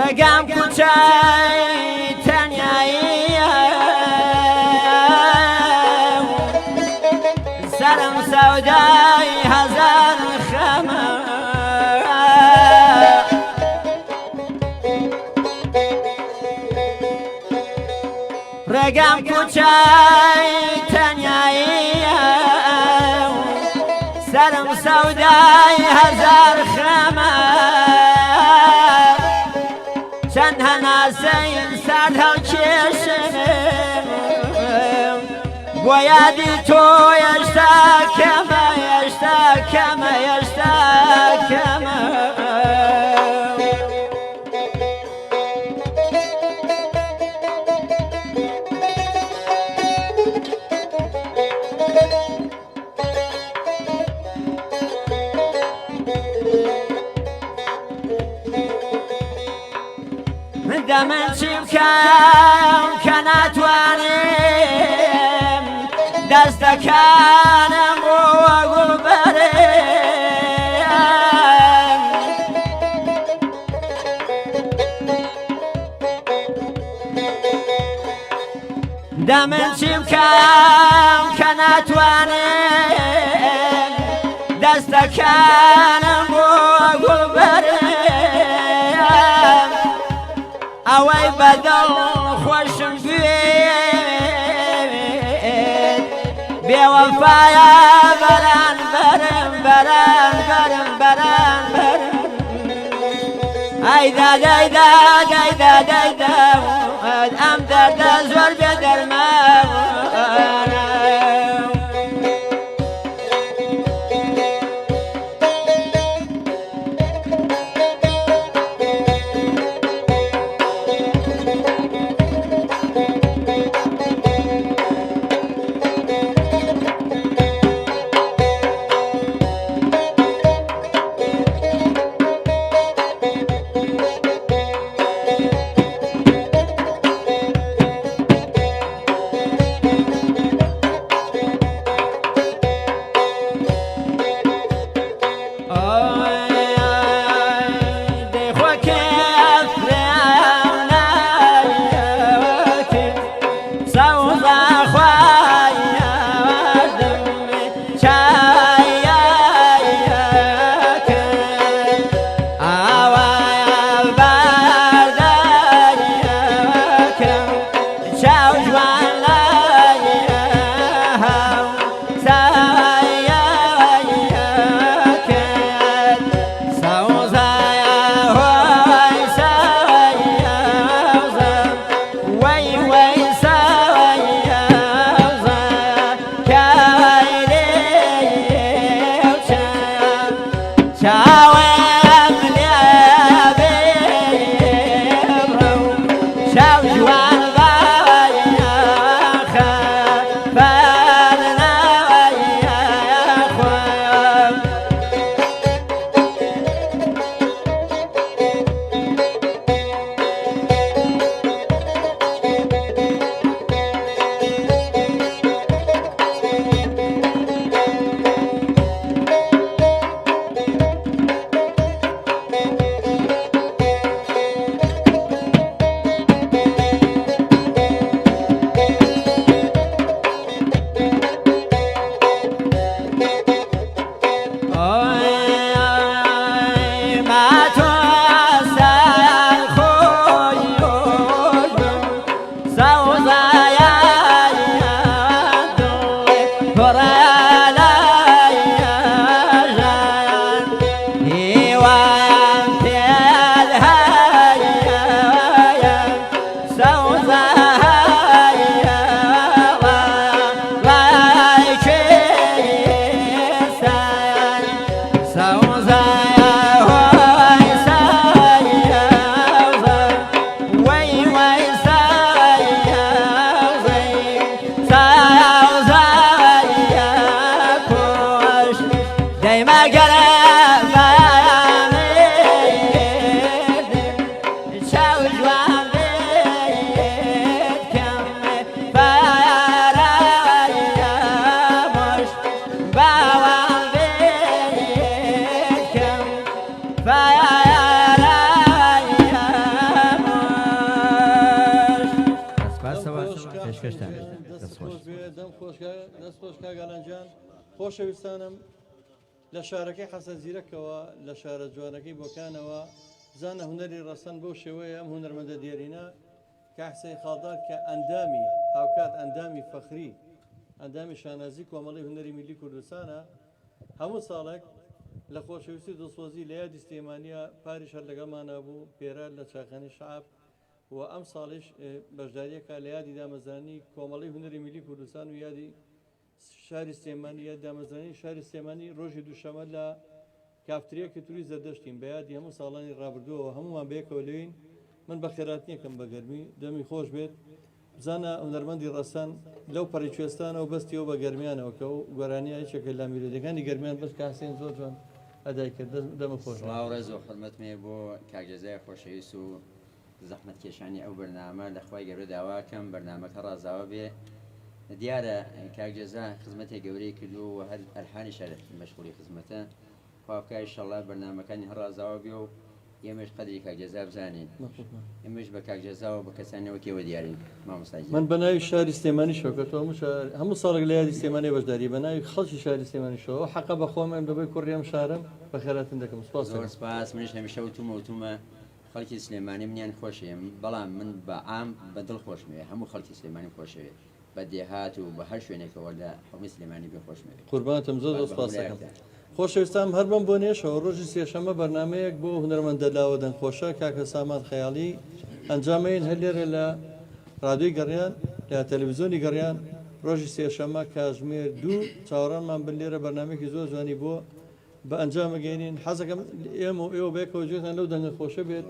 ڕێگام کوچای تەنیاییە سەرم سەودای هەزار خەمە ڕێگام کوچای تەنیاییە سەرم سەودای هەزار خەمە چەند هەناسەین سەر هەڵکێشم بۆ یادی تۆ هێشتا کەمە هێشتا کەمە هێشتا کەمە دەمن چی بکەم کە ناتوانم دەستەکانم بۆ گوڵبەرم دەمن چی بکەم کە ناتوانم دەستەکانم بۆ گوڵبەرم ئەوەی بەدڵ خۆشم بێت بێوەفایە بەران بەرم بەران بەرم بەران بەرم ئەیدا دەیدا دەیدا دەیدا ئەم دەردە زۆر بێ دەرمان خۆشەویستانم لە شارەکەی حەسەن زیرەکەوە لە شارە جوانەکەی بۆکانەوە زانە هونەری ڕەسەن بەو شێوەیە ئەم هونەرمەندە دیێرینە کە حسەی خاڵدار کە ئەندامی هاوکات ئەندامی فەخری ئەندامی شانازی کۆمەڵی هونەری میلی کوردستانە هەموو ساڵێک لە خۆشەویستی دڵسۆزی لە یادی سلێمانیە پاریش هەر لەگەڵمانە بوو پێران لە چاخانی شعب و ئەم ساڵیش بەشداریەکە لە یادی دامەزرانی کۆمەڵی هونەری میلی کوردستان و یادی شاری سلێمانی یا دامەزرانی شاری سلێمانی ڕۆژی دووشەمە لە کافتریەکی توری زەردەشتین بە یادی هەموو ساڵانی ڕابردووەوە هەمومان بەیەکەوە لێین من بە خێراتنیەکەم بە گەرمی دەمی خۆش بێت بزانە هونەرمەندی ڕەسەن لەو پەڕی کوێستانەوە بەستیەوە بە گەرمیانەوە کە و گۆرانیە هیچێکە لە میرۆدەکانی گەرمیان بەس کاسێن زۆر جوان ئەدای کرد دەمە خۆش ڕێز و خزمەتمێ بۆ کاگێزای خۆشەویست و زەحمەت کێشانی ئەو بەرنامە لە خوای گەورە داواکەم بەرنامەکە ڕازاوە بێ دیارە کاکجێزا خزمەتێک گەورەی کردو و هەر ئەرحانی شارەت مەشغوڵی خزمەتە خواکای ئینشەڵا بەرنامەکانی هەر ڕازاوە بێ و ئێمەش قەدری کاکجێزا بزانین ئێمەش بە کاکجێزاوە بە کەسانەوەکیەوە دیارین مامۆستای من بە ناوی شاری سلێمانی شەوکەتەوە هەموو ساڵێک لە یادی سلێمانی بەشداری بە ناوی خەڵکی شاری سلێمانی شەوە حەقە بە خۆم ئەم دەبێت کوڕیام شارم بە خێراتن دەکەم زۆر سپاس منیش هەمیشە وتومە خەڵکی سلێمانی منیان خۆشەیە بەڵام من بە عام بە دڵ خۆشمەوێ هەموو خەڵکی سلێمانی خۆشەوێت بە دێهات و بە هەر شوێنێکەوە لە هەمووی سلێمانی بێ خۆشمەوێت قوربانتم زۆر سپاس دەکەم خۆشەویستان هەر بم بۆ نێشەوە ڕۆژی سێشەمە بەرنمەیەک بۆ هونەرمەندە لاوە دەنگخۆشە کاکە سامان خەیاڵی ئەنجامەین هەر لێرە لە ڕادیۆی گەڕیان لە تەلەڤیزیۆنی گەڕیان ڕۆژی سێشەمە کاتژمێر 2 چاوەڕانمان بن لێرە بەرنمێکی زۆر جوانی بۆ بە ئەنجامەگەینین حەزەکەم ئێمە و ئێوە بێکەوە جێتان لەو دەنگە خۆشە بێت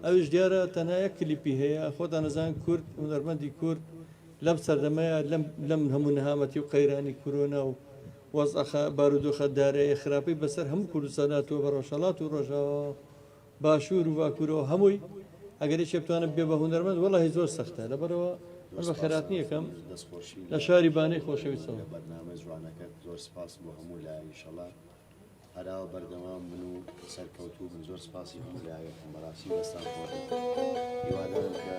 ئەوش دیارە تەنها یەک کلیپی هەیە خۆتان نەزان کورد هونەرمەندی کورد لەم سەردەمەیە لەم هەموو نەهامەتی و قەیرانی کۆرۆنا و وەزعە بارودۆخە دارایی خراپەی بەسەر هەموو کوردستاناتەوە بە ڕۆژهەڵات و ڕۆژاوە باشوور و باکوورەوە هەمووی ئەگەری چێ بتوانم بێ بە هونەرمەند وەڵی زۆر سەختە لەبەرەوە بە خێراتنی یەکەم لە شاری بانەی خۆشەویستەوە بەرنامە جوانەکەت زۆر سپاس بۆ هەموو لای ئینشەڵا هەراوە بەردەوام من و سەرکەوتوو من زۆر سپاسی هەموو لایەکەم بەڕاستی دەستان خۆش هیوادارم کە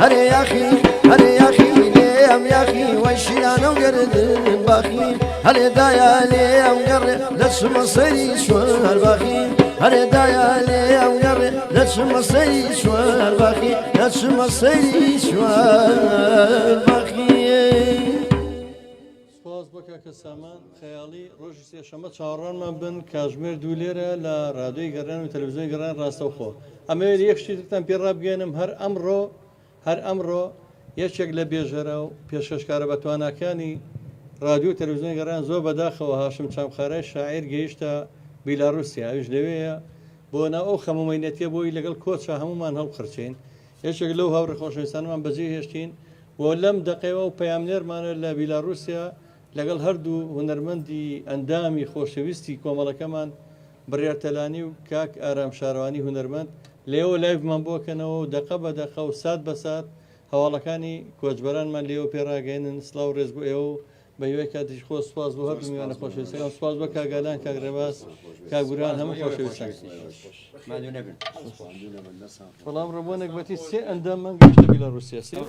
هەرێ یاخی هەرێ یاخی لێم یاخی وەشیانە و گردن باخی هەرێ دایە لێم گەڕێ لە چمە سەری شوەر باخی هەرێ دایە لێم گەڕێ لە چمە سەری شوەر باخی لە چمە سەری شوەر باخی سپاس بۆ کاکە سامان خەیاڵی ڕۆژی سێشەمە چاوەڕوانمان بن کاتژمێر دوو لێرە لە ڕادیۆی گەڕان و تەلەڤیزیۆنی گەڕان ڕاستەوخۆ ئەمە یەک شتێکتان پێ ڕابگەێنم هەر ئەمڕۆ یەکێک لە بێژەرە و پێشکەشکارە بە تواناکانی رادیۆ و تەلەڤیزیۆنی گەڕان زۆر بەداخەوە هاشم چامخارای شاعیر گەیشتە بیلاڕوسیا ئەوش لەوەیە بۆ ناو ئەو خەمومینەتیە بۆی لەگەڵ کۆچە هەمومان هەڵقرچین یەکێک لەو هاوڕێ خۆشەویستانمان بەجێ هێشتین بۆ لەم دقەوە و پەیامنێرمانە لە بیلاڕوسیا لەگەڵ هەردوو هونەرمەندی ئەندامی خۆشەویستی کۆمەڵەکەمان بڕیارتەلانی و کاک ئارام شارەوانی هونەرمەند لێەوە لایڤمان بۆکەنەوە و دەقە بە دەقە و سات بە سات هەواڵەکانی کۆچبەرانمان لێەوە پێڕاگەێنن سلااو ڕێز بۆ ئێوە و بە هیوای کاتیش خۆ سپاس بۆ هەردوو میوانە خۆشەویستەکان سپاس بە کاگالان کاگرێباس کاگوران هەموو خۆشەویستان مادوو نەبن بەڵام ڕۆبۆنێک بەتی سێ ئەنداممان گەشتە بیلاڕوسیا سێ